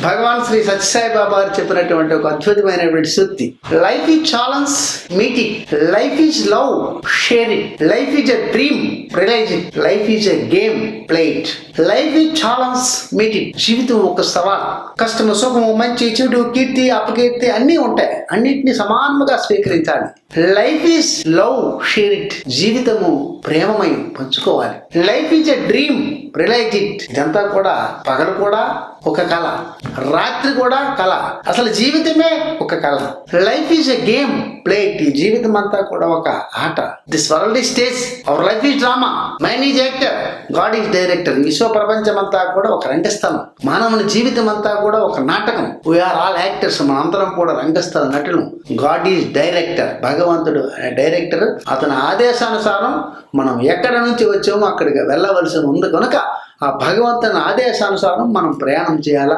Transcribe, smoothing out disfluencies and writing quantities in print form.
భగవాన్ శ్రీ సత్యసాయి బాబా గారు చెప్పినటువంటి ఒక అద్భుతమైనటువంటి సూక్తి. Life is challenge, meet it. Life is love, share it. Life is a dream, realise it. Life is a game, play it. Life is challenge, meet it. జీవితం ఒక సవాల్. కష్టము, సుఖము, మంచి, చెడు, కీర్తి, అపకీర్తి అన్నీ ఉంటాయి. అన్నిటిని సమానంగా స్వీకరించాలి. Life is love, share it. జీవితము ప్రేమమయం, పంచుకోవాలి. Life is a dream, realise it. ఇదంతా కూడా పగలు కూడా ఒక కళ, రాత్రి కూడా కళ, అసలు జీవితమే ఒక కళ. Life is a game, play it. ఈ జీవితం అంతా కూడా ఒక ఆట. This world is stage, our life is drama, mind is actor, God is director. విశ్వ ప్రపంచం అంతా కూడా ఒక రంగస్థలం, మానవుని జీవితం అంతా కూడా ఒక నాటకం. వీఆర్ ఆల్ యాక్టర్స్, మనందరం కూడా రంగస్థల నటులు. గాడ్ ఈజ్ డైరెక్టర్, భగవంతుడు డైరెక్టర్. అతని ఆదేశానుసారం మనం ఎక్కడ నుంచి వచ్చామో అక్కడికి వెళ్ళవలసి ఉంది కనుక ఆ భగవంతుని ఆదేశానుసారం మనం ప్రయాణం చేయాలా.